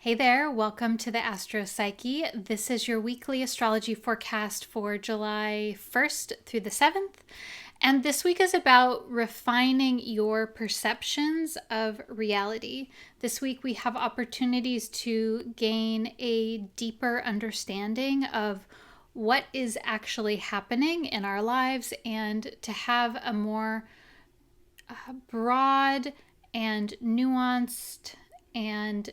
Hey there, welcome to the Astro Psyche. This is your weekly astrology forecast for July 1st through the 7th. And this week is about refining your perceptions of reality. This week we have opportunities to gain a deeper understanding of what is actually happening in our lives and to have a more broad and nuanced and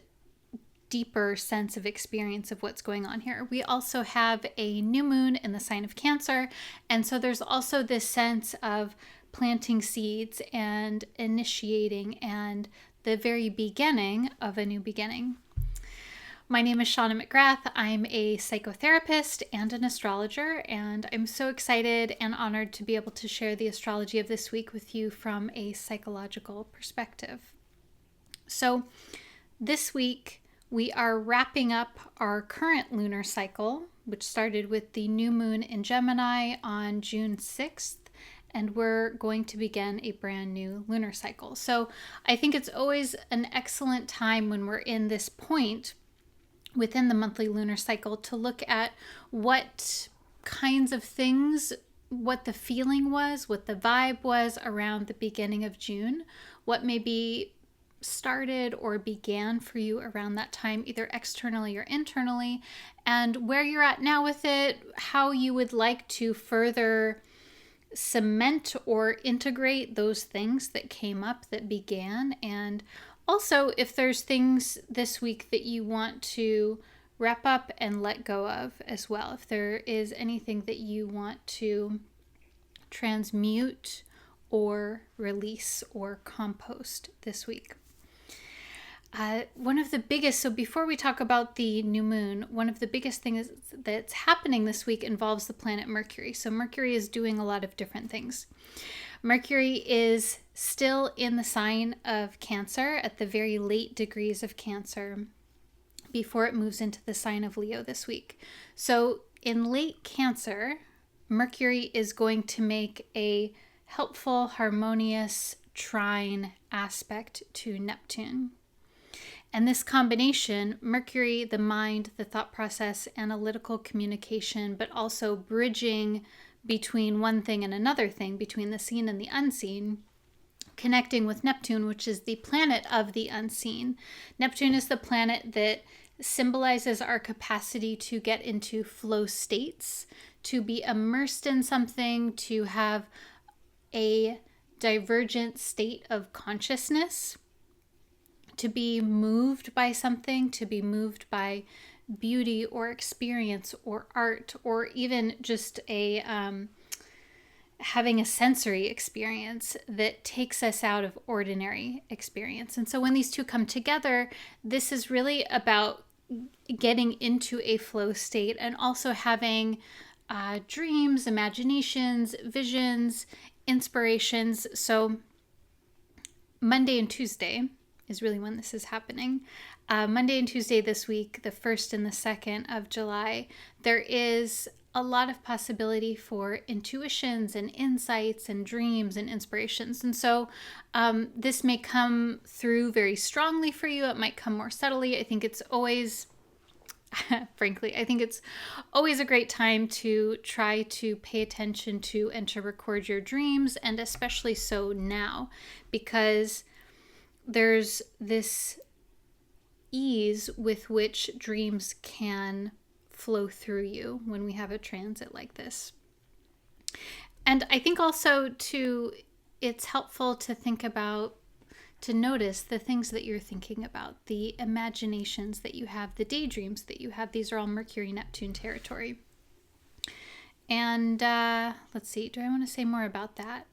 deeper sense of experience of what's going on here. We also have a new moon in the sign of Cancer, and so there's also this sense of planting seeds and initiating and the very beginning of a new beginning. My name is Shawna McGrath. I'm a psychotherapist and an astrologer, and I'm so excited and honored to be able to share the astrology of this week with you from a psychological perspective. So this week, we are wrapping up our current lunar cycle, which started with the new moon in Gemini on June 6th, and we're going to begin a brand new lunar cycle. So I think it's always an excellent time when we're in this point within the monthly lunar cycle to look at what kinds of things, what the feeling was, what the vibe was around the beginning of June, what maybe started or began for you around that time, either externally or internally, and where you're at now with it, how you would like to further cement or integrate those things that came up that began, and also if there's things this week that you want to wrap up and let go of as well, if there is anything that you want to transmute or release or compost this week. One of the biggest, so before we talk about the new moon, one of the biggest things that's happening this week involves the planet Mercury. So Mercury is doing a lot of different things. Mercury is still in the sign of Cancer at the very late degrees of Cancer before it moves into the sign of Leo this week. So in late Cancer, Mercury is going to make a helpful, harmonious trine aspect to Neptune. And this combination, Mercury, the mind, the thought process, analytical communication, but also bridging between one thing and another thing, between the seen and the unseen, connecting with Neptune, which is the planet of the unseen. Neptune is the planet that symbolizes our capacity to get into flow states, to be immersed in something, to have a divergent state of consciousness, to be moved by something, to be moved by beauty or experience or art, or even just a having a sensory experience that takes us out of ordinary experience. And so when these two come together, this is really about getting into a flow state and also having dreams, imaginations, visions, inspirations. So Monday and Tuesday is really when this is happening. Monday and Tuesday this week, the 1st and the 2nd of July, there is a lot of possibility for intuitions and insights and dreams and inspirations. And so this may come through very strongly for you. It might come more subtly. I think it's always, frankly, I think it's always a great time to try to pay attention to and to record your dreams, and especially so now, because there's this ease with which dreams can flow through you when we have a transit like this. And I think also too, it's helpful to think about, to notice the things that you're thinking about, the imaginations that you have, the daydreams that you have. These are all Mercury-Neptune territory. And let's see, do I want to say more about that?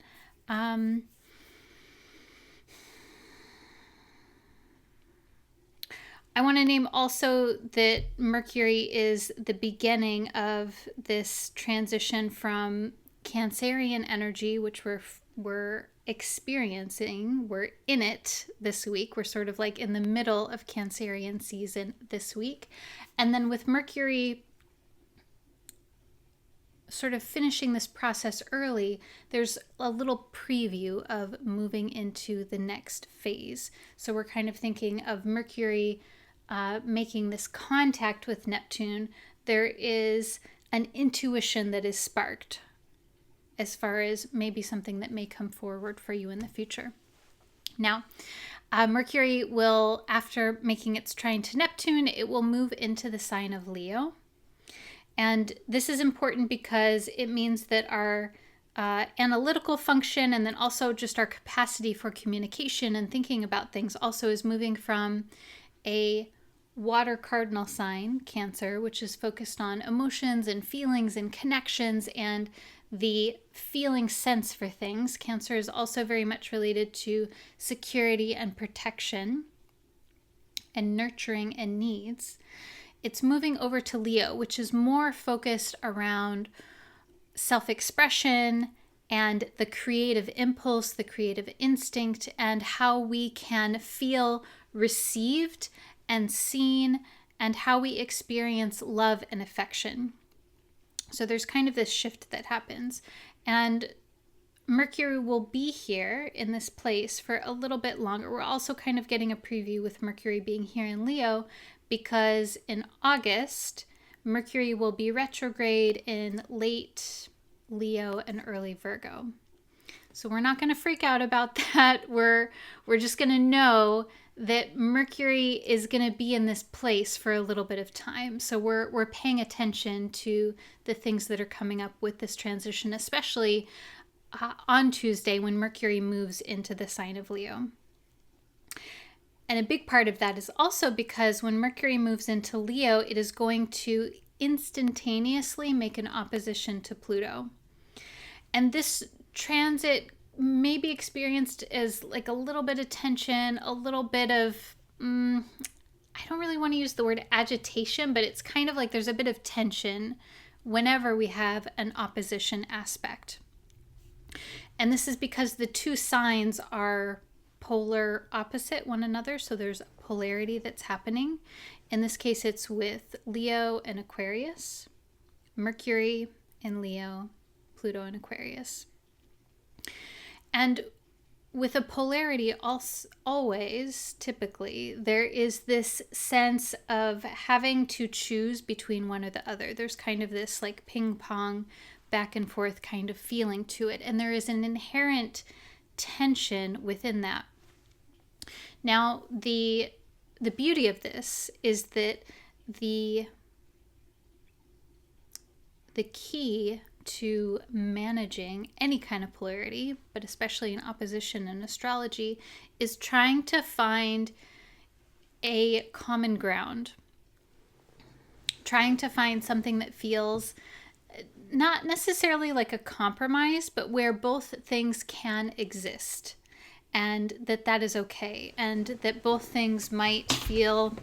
I want to name also that Mercury is the beginning of this transition from Cancerian energy, which we're experiencing. We're in it this week. We're sort of like in the middle of Cancerian season this week. And then with Mercury sort of finishing this process early, there's a little preview of moving into the next phase. So we're kind of thinking of Mercury making this contact with Neptune, there is an intuition that is sparked as far as maybe something that may come forward for you in the future. Now, Mercury will, after making its trine to Neptune, it will move into the sign of Leo. And this is important because it means that our analytical function, and then also just our capacity for communication and thinking about things, also is moving from a water cardinal sign, Cancer, which is focused on emotions and feelings and connections and the feeling sense for things. Cancer is also very much related to security and protection and nurturing and needs. It's moving over to Leo, which is more focused around self-expression and the creative impulse, the creative instinct, and how we can feel received and seen, and how we experience love and affection. So there's kind of this shift that happens. And Mercury will be here in this place for a little bit longer. We're also kind of getting a preview with Mercury being here in Leo, because in August, Mercury will be retrograde in late Leo and early Virgo. So we're not going to freak out about that. We're just going to know that Mercury is going to be in this place for a little bit of time. So we're paying attention to the things that are coming up with this transition, especially on Tuesday when Mercury moves into the sign of Leo. And a big part of that is also because when Mercury moves into Leo, it is going to instantaneously make an opposition to Pluto. And this transit may be experienced as like a little bit of tension, a little bit of, I don't really want to use the word agitation, but it's kind of like there's a bit of tension whenever we have an opposition aspect. And this is because the two signs are polar opposite one another, so there's polarity that's happening. In this case, it's with Leo and Aquarius, Mercury in Leo, Pluto in Aquarius. And with a polarity, always, typically, there is this sense of having to choose between one or the other. There's kind of this like ping pong back and forth kind of feeling to it. And there is an inherent tension within that. Now, the beauty of this is that the key to managing any kind of polarity, but especially in opposition in astrology, is trying to find a common ground. Trying to find something that feels not necessarily like a compromise, but where both things can exist, and that is okay, and that both things might feel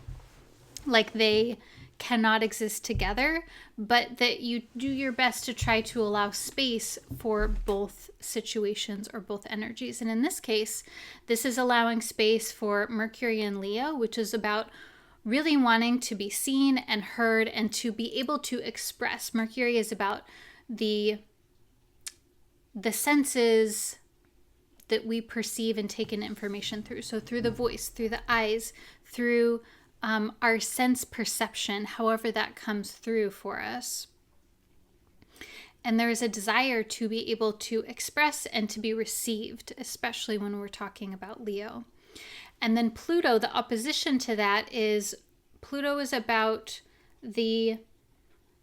like they cannot exist together, but that you do your best to try to allow space for both situations or both energies. And in this case, this is allowing space for Mercury in Leo, which is about really wanting to be seen and heard and to be able to express. Mercury is about the senses that we perceive and take in information through. So through the voice, through the eyes, through our sense perception, however that comes through for us. And there is a desire to be able to express and to be received, especially when we're talking about Leo. And then Pluto, the opposition to that is, Pluto is about the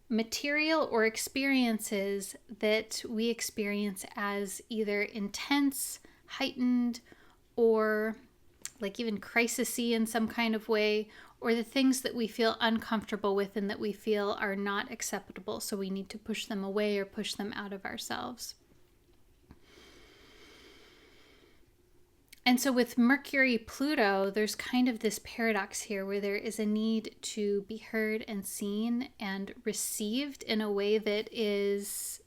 material or experiences that we experience as either intense, heightened, or like even crisisy in some kind of way, or the things that we feel uncomfortable with and that we feel are not acceptable, so we need to push them away or push them out of ourselves. And so with Mercury-Pluto, there's kind of this paradox here where there is a need to be heard and seen and received in a way that is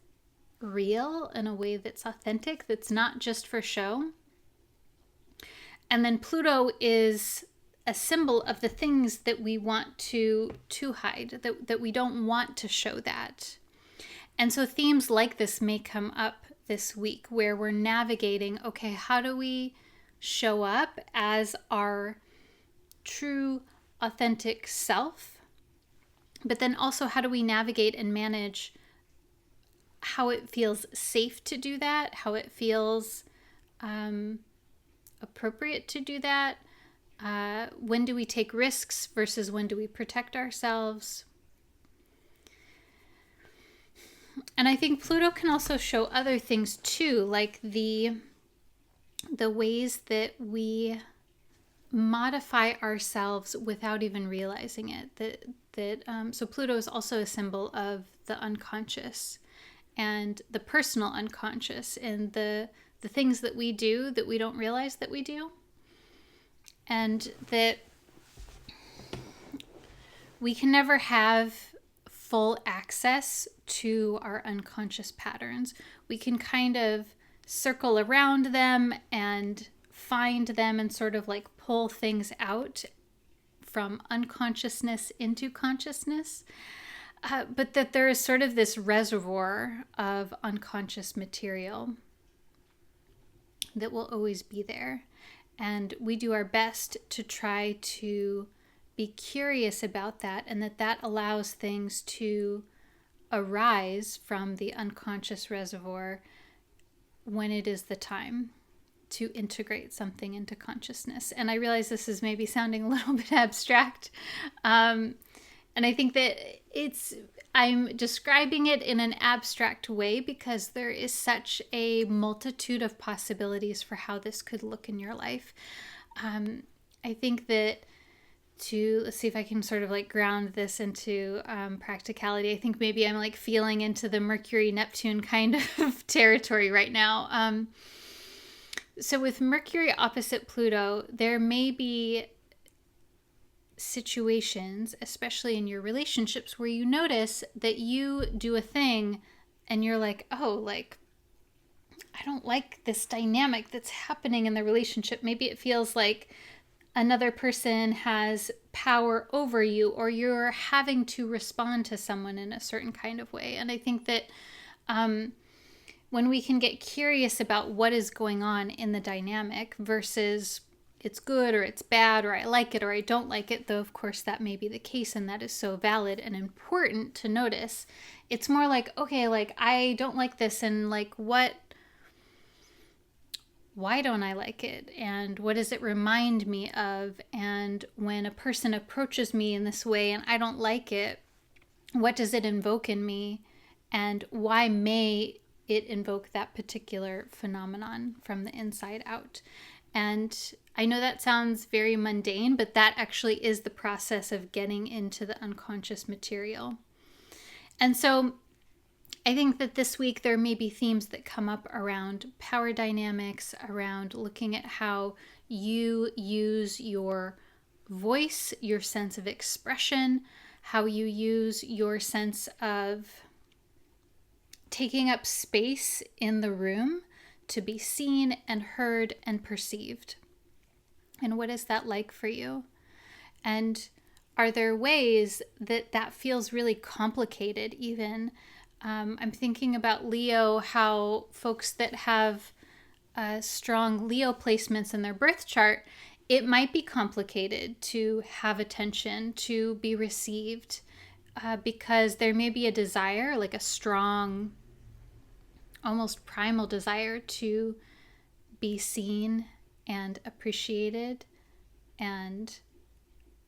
real, in a way that's authentic, that's not just for show. And then Pluto is a symbol of the things that we want to hide, that we don't want to show that. And so themes like this may come up this week where we're navigating, okay, how do we show up as our true, authentic self, but then also how do we navigate and manage how it feels safe to do that, how it feels appropriate to do that. When do we take risks versus when do we protect ourselves? And I think Pluto can also show other things too, like the ways that we modify ourselves without even realizing it. So Pluto is also a symbol of the unconscious and the personal unconscious, and the things that we do that we don't realize that we do, and that we can never have full access to our unconscious patterns. We can kind of circle around them and find them and sort of like pull things out from unconsciousness into consciousness. But that there is sort of this reservoir of unconscious material that will always be there. And we do our best to try to be curious about that, and that allows things to arise from the unconscious reservoir when it is the time to integrate something into consciousness. And I realize this is maybe sounding a little bit abstract. And I think that I'm describing it in an abstract way because there is such a multitude of possibilities for how this could look in your life. I think that let's see if I can sort of like ground this into practicality. I think maybe I'm like feeling into the Mercury-Neptune kind of territory right now. So with Mercury opposite Pluto, there may be situations, especially in your relationships, where you notice that you do a thing and you're like, oh, like, I don't like this dynamic that's happening in the relationship. Maybe it feels like another person has power over you, or you're having to respond to someone in a certain kind of way. And I think that when we can get curious about what is going on in the dynamic versus it's good or it's bad or I like it or I don't like it, though of course that may be the case and that is so valid and important to notice. It's more like, okay, like I don't like this, and like why don't I like it? And what does it remind me of? And when a person approaches me in this way and I don't like it, what does it invoke in me? And why may it invoke that particular phenomenon from the inside out? And I know that sounds very mundane, but that actually is the process of getting into the unconscious material. And so I think that this week there may be themes that come up around power dynamics, around looking at how you use your voice, your sense of expression, how you use your sense of taking up space in the room to be seen and heard and perceived. And what is that like for you? And are there ways that feels really complicated even? I'm thinking about Leo, how folks that have strong Leo placements in their birth chart, it might be complicated to have attention, to be received, because there may be a desire, like a strong, almost primal desire to be seen and appreciated and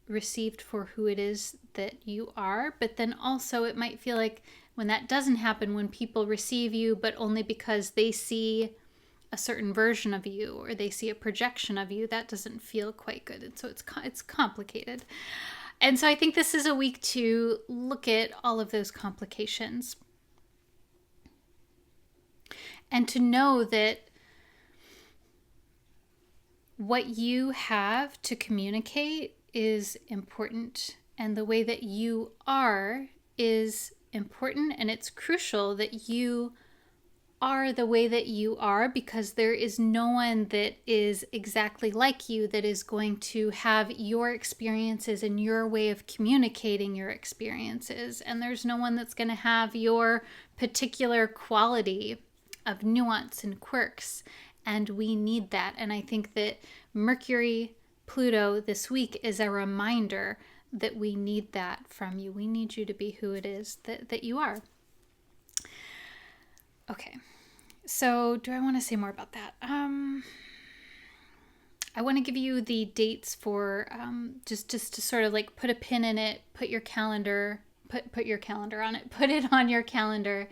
received for who it is that you are. But then also it might feel like when that doesn't happen, when people receive you, but only because they see a certain version of you or they see a projection of you, that doesn't feel quite good. And so it's complicated. And so I think this is a week to look at all of those complications and to know that what you have to communicate is important, and the way that you are is important, and it's crucial that you are the way that you are, because there is no one that is exactly like you that is going to have your experiences and your way of communicating your experiences, and there's no one that's going to have your particular quality of nuance and quirks, and we need that. And I think that Mercury Pluto this week is a reminder that we need that from you. We need you to be who it is that you are. Okay, so do I want to say more about that? I want to give you the dates for just to sort of like put a pin in it, put your calendar on it, put it on your calendar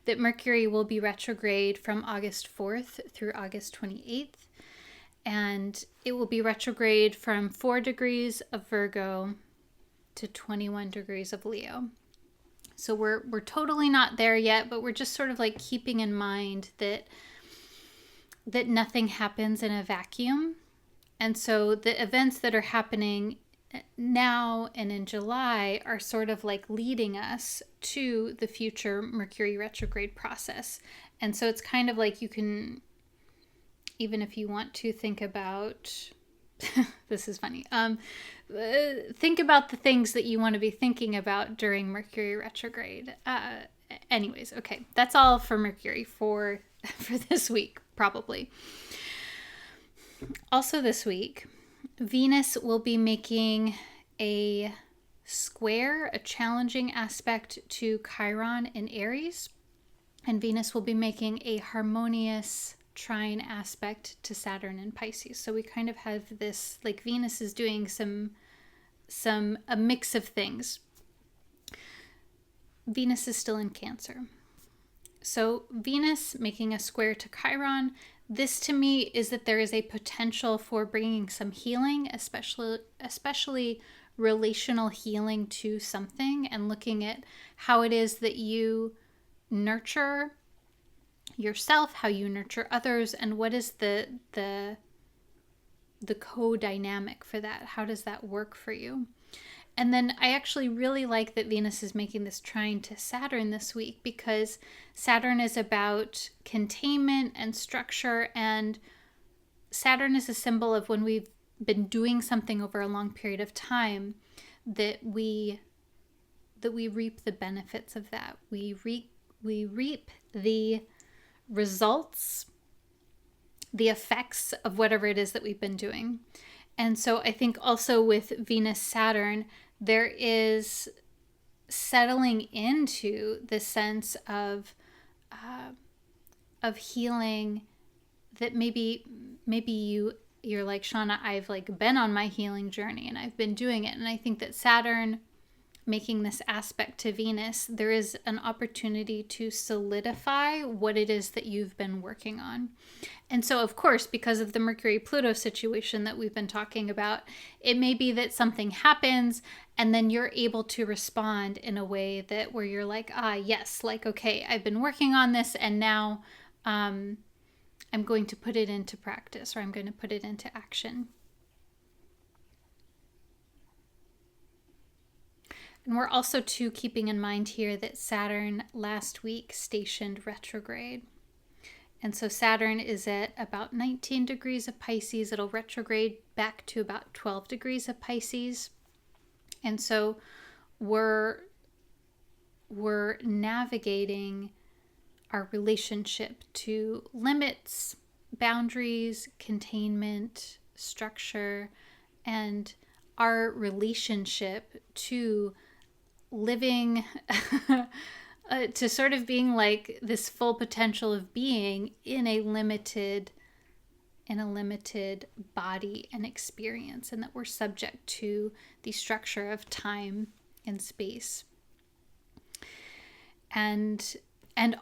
that Mercury will be retrograde from August 4th through August 28th. And it will be retrograde from 4 degrees of Virgo to 21 degrees of Leo. So we're totally not there yet, but we're just sort of like keeping in mind that nothing happens in a vacuum. And so the events that are happening now and in July are sort of like leading us to the future Mercury retrograde process. And so it's kind of like you can, even if you want to think about, this is funny, think about the things that you want to be thinking about during Mercury retrograde. Anyways, okay, that's all for Mercury for this week, probably. Also this week, Venus will be making a square, a challenging aspect to Chiron in Aries, and Venus will be making a harmonious trine aspect to Saturn in Pisces. So we kind of have this, like Venus is doing a mix of things. Venus is still in Cancer. So Venus making a square to Chiron, this to me is that there is a potential for bringing some healing, especially relational healing to something, and looking at how it is that you nurture yourself, how you nurture others, and what is the co-dynamic for that. How does that work for you? And then I actually really like that Venus is making this trine to Saturn this week, because Saturn is about containment and structure, and Saturn is a symbol of when we've been doing something over a long period of time, that we reap the benefits of that. We reap the results, the effects of whatever it is that we've been doing. And so I think also with Venus Saturn, there is settling into the sense of healing, that maybe you're like, Shawna, I've like been on my healing journey and I've been doing it. And I think that Saturn making this aspect to Venus, there is an opportunity to solidify what it is that you've been working on. And so, of course, because of the Mercury-Pluto situation that we've been talking about, it may be that something happens and then you're able to respond in a way that where you're like, yes, like, okay, I've been working on this and now I'm going to put it into practice, or I'm going to put it into action. And we're also too keeping in mind here that Saturn last week stationed retrograde. And so Saturn is at about 19 degrees of Pisces. It'll retrograde back to about 12 degrees of Pisces. And so we're navigating our relationship to limits, boundaries, containment, structure, and our relationship to living to sort of being like this full potential of being in a limited body and experience, and that we're subject to the structure of time and space. And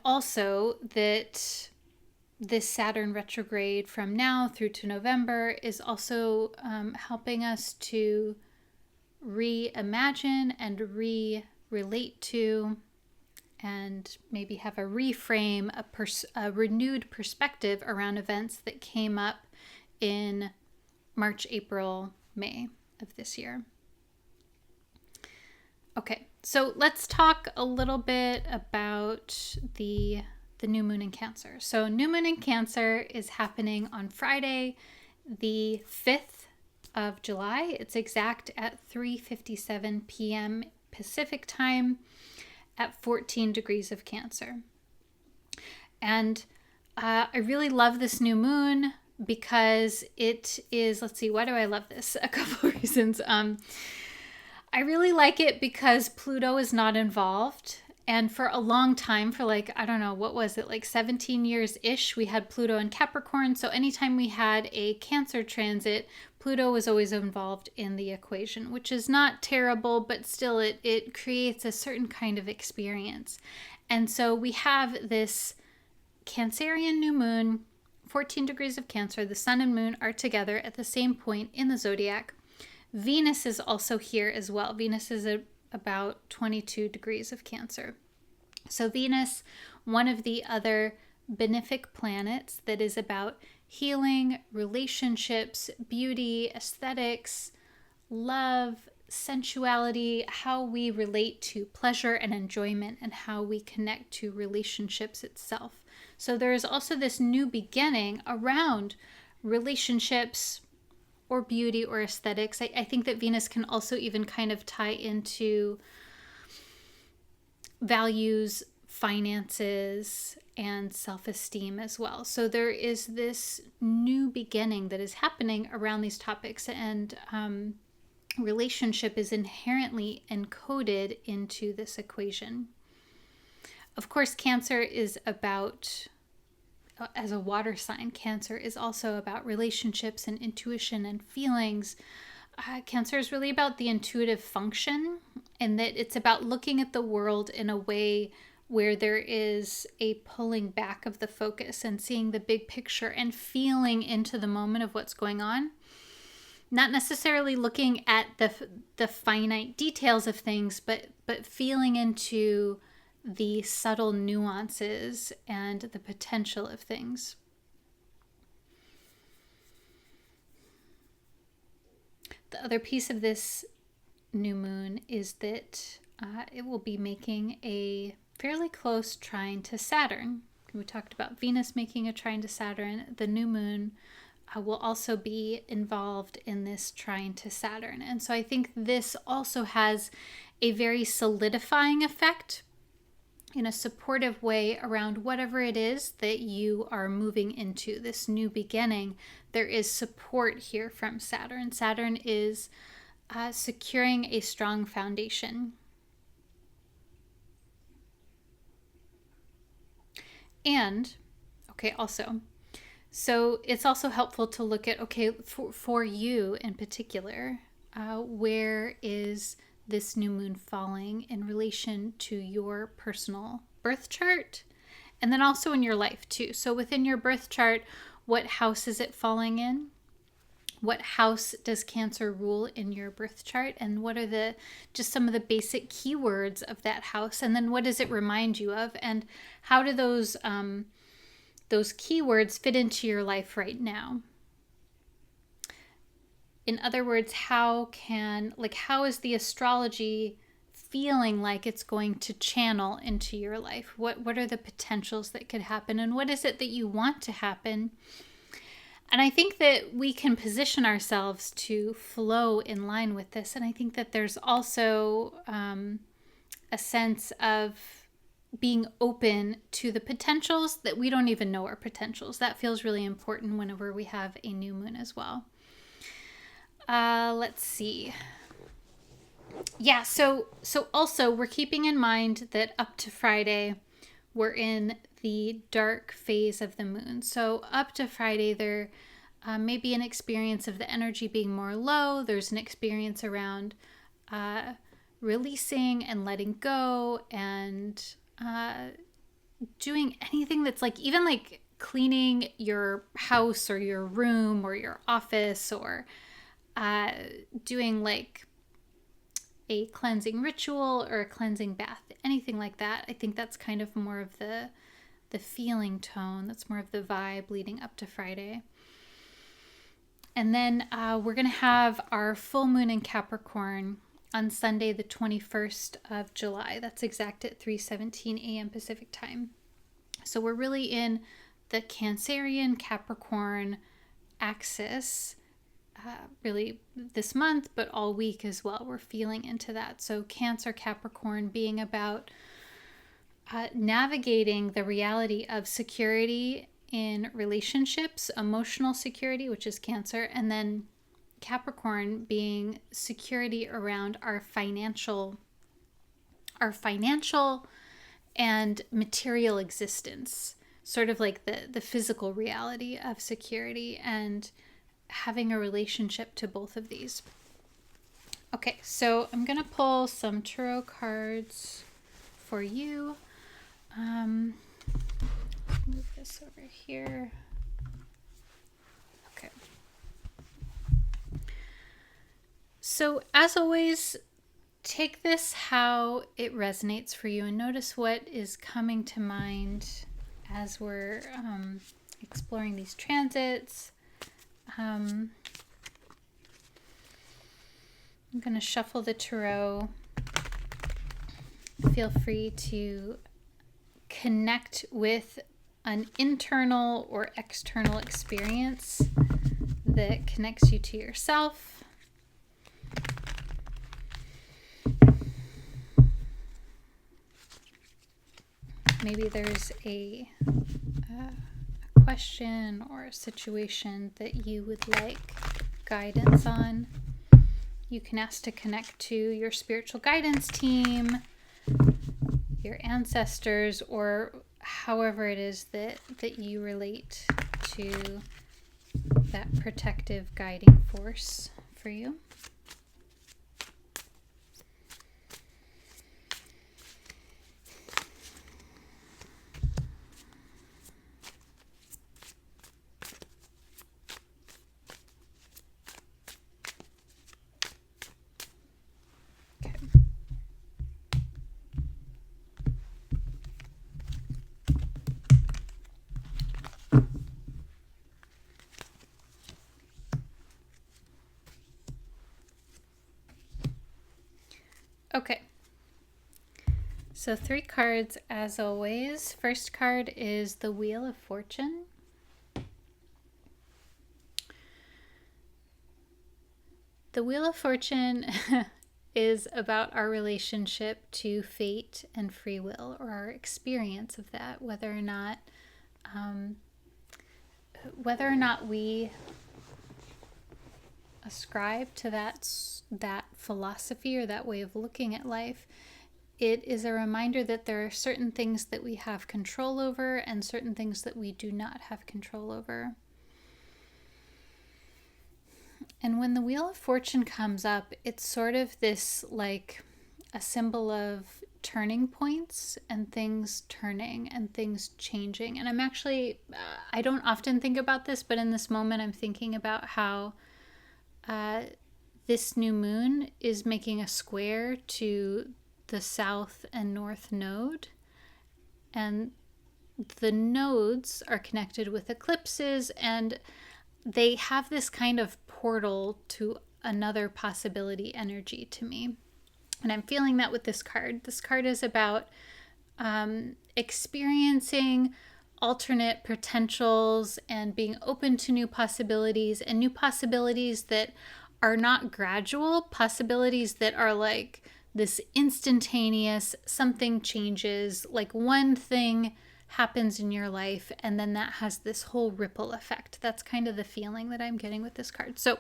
also that this Saturn retrograde from now through to November is also helping us to reimagine and relate to, and maybe have a reframe, a renewed perspective around events that came up in March, April, May of this year. Okay, so let's talk a little bit about the new moon in Cancer. So new moon in Cancer is happening on Friday, the 5th of July. It's exact at 3:57 p.m. Pacific time at 14 degrees of Cancer. And I really love this new moon. because it is, let's see, why do I love this? A couple of reasons. I really like it because Pluto is not involved. And for a long time, for like, I don't know, what was it, like 17 years-ish, we had Pluto in Capricorn. So anytime we had a Cancer transit, Pluto was always involved in the equation, which is not terrible, but still it creates a certain kind of experience. And so we have this Cancerian new moon, 14 degrees of Cancer. The sun and moon are together at the same point in the zodiac. Venus is also here as well. Venus is about 22 degrees of Cancer. So Venus, one of the other benefic planets that is about healing, relationships, beauty, aesthetics, love, sensuality, how we relate to pleasure and enjoyment, and how we connect to relationships itself. So there is also this new beginning around relationships or beauty or aesthetics. I think that Venus can also even kind of tie into values, finances, and self-esteem as well. So there is this new beginning that is happening around these topics, and relationship is inherently encoded into this equation. Of course, Cancer is about, as a water sign, Cancer is also about relationships and intuition and feelings. Cancer is really about the intuitive function, and that it's about looking at the world in a way where there is a pulling back of the focus and seeing the big picture and feeling into the moment of what's going on. Not necessarily looking at the finite details of things, but feeling into the subtle nuances and the potential of things. The other piece of this new moon is that it will be making a fairly close trine to Saturn. We talked about Venus making a trine to Saturn. The new moon will also be involved in this trine to Saturn. And so I think this also has a very solidifying effect in a supportive way around whatever it is that you are moving into, this new beginning. There is support here from Saturn. Saturn is securing a strong foundation. And, okay, also, so it's also helpful to look at, okay, for you in particular, where is this new moon falling in relation to your personal birth chart, and then also in your life too. So within your birth chart, what house is it falling in? What house does Cancer rule in your birth chart? And what are just some of the basic keywords of that house? And then what does it remind you of? And how do those keywords fit into your life right now? In other words, how is the astrology feeling like it's going to channel into your life? What are the potentials that could happen? And what is it that you want to happen? And I think that we can position ourselves to flow in line with this. And I think that there's also a sense of being open to the potentials that we don't even know are potentials. That feels really important whenever we have a new moon as well. Let's see. Yeah, so also we're keeping in mind that up to Friday, we're in the dark phase of the moon. So up to Friday, there may be an experience of the energy being more low. There's an experience around releasing and letting go, and doing anything that's even cleaning your house or your room or your office, or doing a cleansing ritual or a cleansing bath, anything like that. I think that's kind of more of the feeling tone. That's more of the vibe leading up to Friday. And then we're going to have our full moon in Capricorn on Sunday, the 21st of July. That's exact at 3:17 a.m. Pacific time. So we're really in the Cancerian Capricorn axis, really this month, but all week as well. We're feeling into that. So Cancer Capricorn being about navigating the reality of security in relationships, emotional security, which is Cancer, and then Capricorn being security around our financial and material existence, sort of like the physical reality of security and having a relationship to both of these. Okay, so I'm going to pull some tarot cards for you. Move this over here. Okay. So as always, take this how it resonates for you and notice what is coming to mind as we're exploring these transits. I'm going to shuffle the tarot. Feel free to connect with an internal or external experience that connects you to yourself. Maybe there's a question or a situation that you would like guidance on. You can ask to connect to your spiritual guidance team, your ancestors, or however it is that you relate to that protective guiding force for you. Okay, so 3 cards as always. First card is the Wheel of Fortune. The Wheel of Fortune is about our relationship to fate and free will, or our experience of that, whether or not we ascribe to that philosophy or that way of looking at life. It is a reminder that there are certain things that we have control over and certain things that we do not have control over. And when the Wheel of Fortune comes up, it's sort of this like a symbol of turning points and things turning and things changing. And I'm actually, I don't often think about this, but in this moment I'm thinking about how this new moon is making a square to the south and north node. And the nodes are connected with eclipses, and they have this kind of portal to another possibility energy to me. And I'm feeling that with this card. This card is about experiencing alternate potentials and being open to new possibilities, and new possibilities that are not gradual, possibilities that are like this instantaneous, something changes, like one thing happens in your life and then that has this whole ripple effect. That's kind of the feeling that I'm getting with this card. So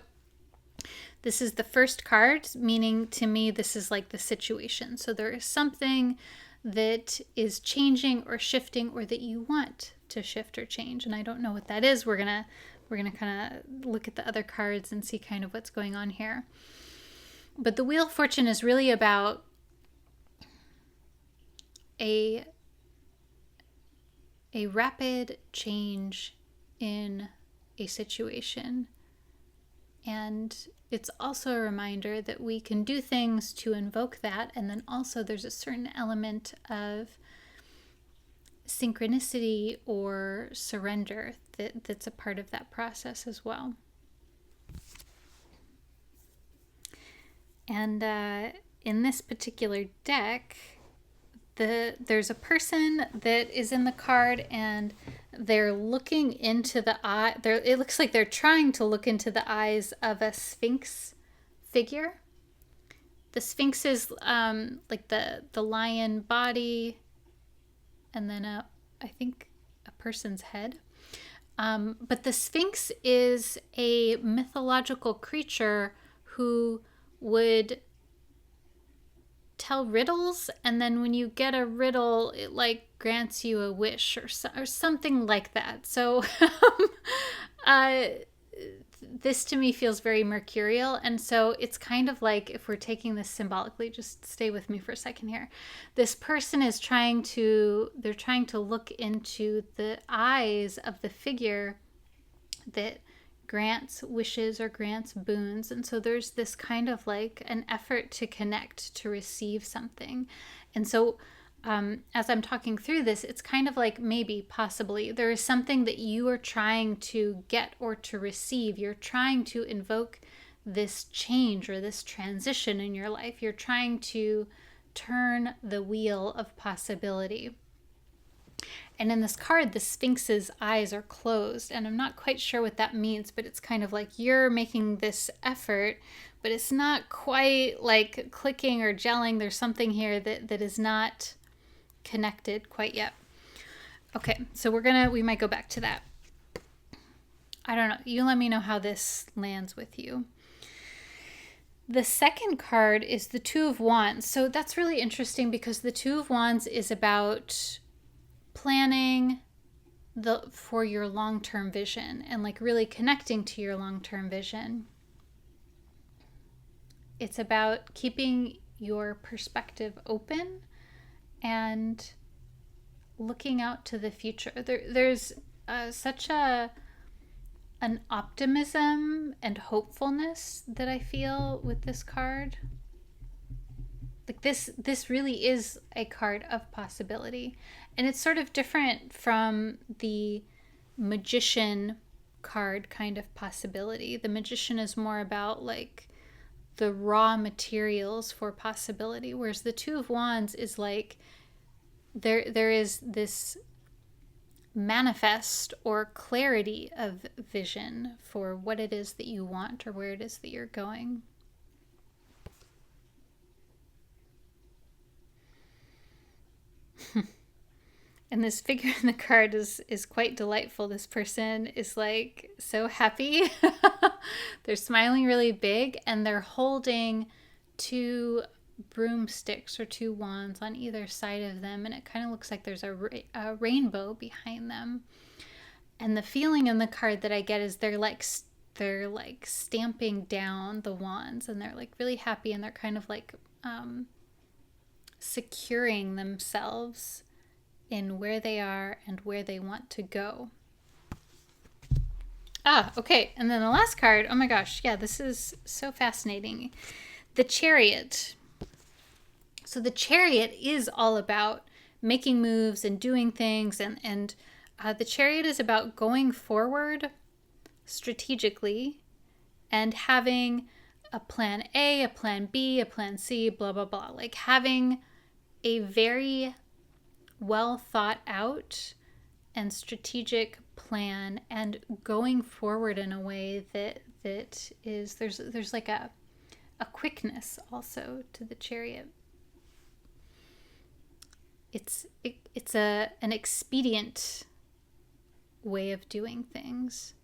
this is the first card, meaning to me this is like the situation. So there is something that is changing or shifting, or that you want to shift or change, and I don't know what that is. We're gonna kind of look at the other cards and see kind of what's going on here. But the Wheel of Fortune is really about a rapid change in a situation. And it's also a reminder that we can do things to invoke that. And then also there's a certain element of synchronicity or surrender that's a part of that process as well. And in this particular deck, there's a person that is in the card, and they're looking into the eye. It looks like they're trying to look into the eyes of a Sphinx figure. The Sphinx is like the lion body, and then I think a person's head. But the Sphinx is a mythological creature who would tell riddles, and then when you get a riddle, it like grants you a wish or something like that. So uh, this to me feels very mercurial, and so it's kind of like, if we're taking this symbolically, just stay with me for a second here. This person is trying to look into the eyes of the figure that grants wishes or grants boons. And so there's this kind of like an effort to connect, to receive something. And so as I'm talking through this, it's kind of like, maybe, possibly, there is something that you are trying to get or to receive. You're trying to invoke this change or this transition in your life. You're trying to turn the wheel of possibility. And in this card, the Sphinx's eyes are closed, and I'm not quite sure what that means, but it's kind of like you're making this effort, but it's not quite like clicking or gelling. There's something here that is not connected quite yet. Okay, so we might go back to that. I don't know. You let me know how this lands with you. The second card is the Two of Wands. So that's really interesting because the Two of Wands is about planning for your long-term vision and like really connecting to your long-term vision. It's about keeping your perspective open and looking out to the future. There's such an optimism and hopefulness that I feel with this card. Like this really is a card of possibility. And it's sort of different from the Magician card kind of possibility. The Magician is more about like the raw materials for possibility, whereas the Two of Wands is like there is this manifest or clarity of vision for what it is that you want or where it is that you're going. And this figure in the card is quite delightful. This person is like so happy. They're smiling really big, and they're holding two broomsticks or two wands on either side of them, and it kind of looks like there's a rainbow behind them. And the feeling in the card that I get is they're like stamping down the wands, and they're like really happy, and they're kind of like securing themselves in where they are and where they want to go. Okay. And then the last card, oh my gosh, yeah, this is so fascinating. The Chariot. So the Chariot is all about making moves and doing things, and the Chariot is about going forward strategically and having a plan A, a plan B, a plan C, blah, blah, blah. Like having a very well thought out and strategic plan and going forward in a way that is, there's like a quickness also to the Chariot. It's an expedient way of doing things.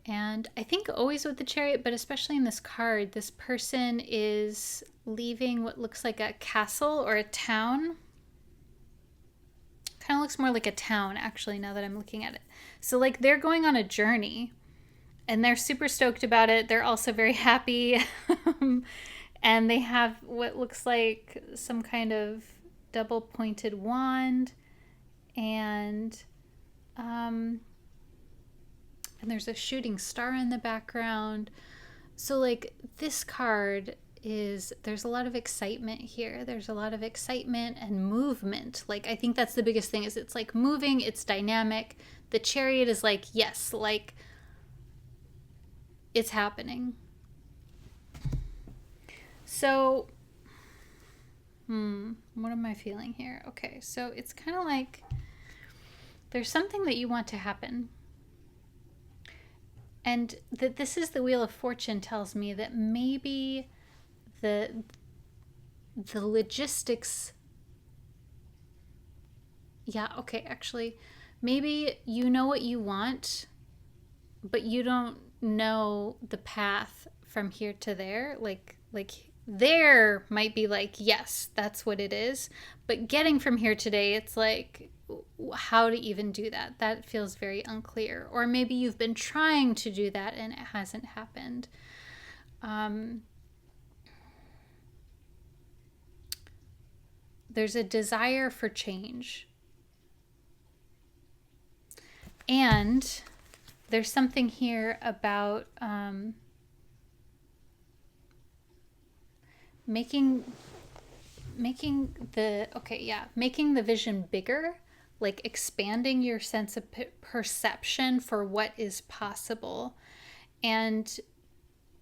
And I think always with the Chariot, but especially in this card, this person is leaving what looks like a castle or a town. Kind of looks more like a town, actually, now that I'm looking at it. So, like, they're going on a journey, and they're super stoked about it. They're also very happy. And they have what looks like some kind of double-pointed wand. And there's a shooting star in the background. So like this card there's a lot of excitement here. There's a lot of excitement and movement. Like I think that's the biggest thing, is it's like moving, it's dynamic. The Chariot is like, yes, like it's happening. So, what am I feeling here? Okay, so it's kind of like there's something that you want to happen. And that this is the Wheel of Fortune tells me that maybe the logistics, actually, maybe you know what you want, but you don't know the path from here to there. Like there might be like, yes, that's what it is. But getting from here today, it's like, how to even do that? That feels very unclear. Or maybe you've been trying to do that and it hasn't happened. There's a desire for change. And there's something here about making the vision bigger, like expanding your sense of perception for what is possible, and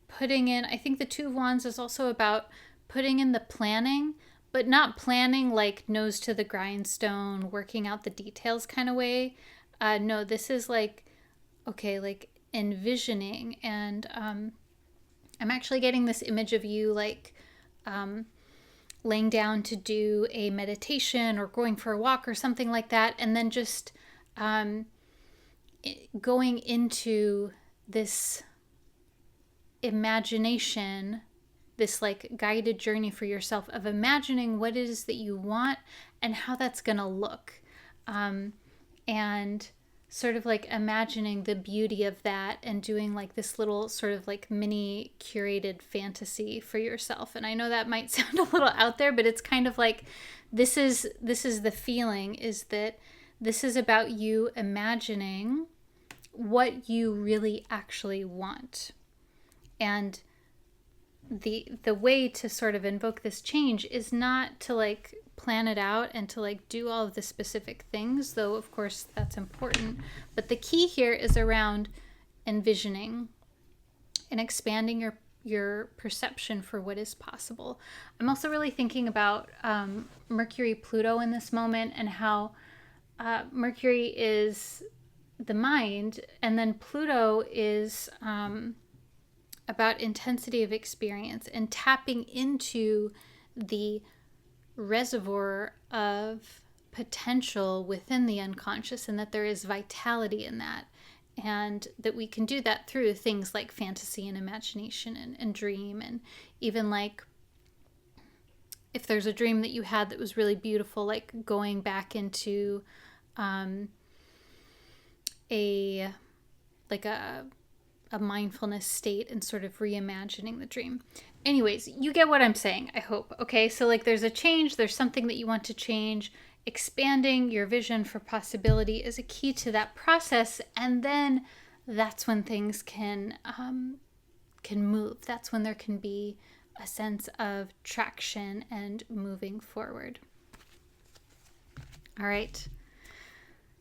putting in, I think the Two of Wands is also about putting in the planning, but not planning like nose to the grindstone, working out the details kind of way. No, this is like, okay, like envisioning. And I'm actually getting this image of you like laying down to do a meditation or going for a walk or something like that, and then just going into this imagination, this like guided journey for yourself of imagining what it is that you want and how that's going to look. And sort of like imagining the beauty of that and doing like this little sort of like mini curated fantasy for yourself. And I know that might sound a little out there, but it's kind of like this is the feeling, is that this is about you imagining what you really actually want. And the way to sort of invoke this change is not to like plan it out and to like do all of the specific things, though of course that's important, but the key here is around envisioning and expanding your perception for what is possible. I'm also really thinking about Mercury-Pluto in this moment, and how Mercury is the mind, and then Pluto is about intensity of experience and tapping into the reservoir of potential within the unconscious, and that there is vitality in that, and that we can do that through things like fantasy and imagination and dream. And even like if there's a dream that you had that was really beautiful, like going back into a mindfulness state and sort of reimagining the dream. Anyways, you get what I'm saying, I hope. Okay, so like there's a change, there's something that you want to change. Expanding your vision for possibility is a key to that process, and then that's when things can move. That's when there can be a sense of traction and moving forward. All right.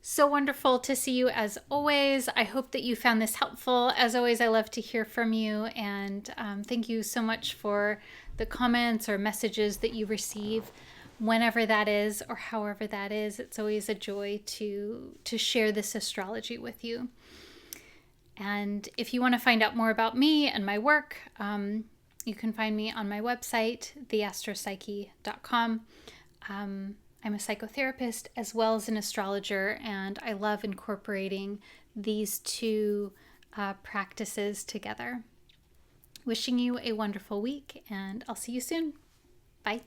So wonderful to see you as always. I hope that you found this helpful. As always, I love to hear from you, and thank you so much for the comments or messages that you receive whenever that is or however that is. It's always a joy to share this astrology with you. And if you want to find out more about me and my work, you can find me on my website, theastropsyche.com. I'm a psychotherapist as well as an astrologer, and I love incorporating these two practices together. Wishing you a wonderful week, and I'll see you soon. Bye.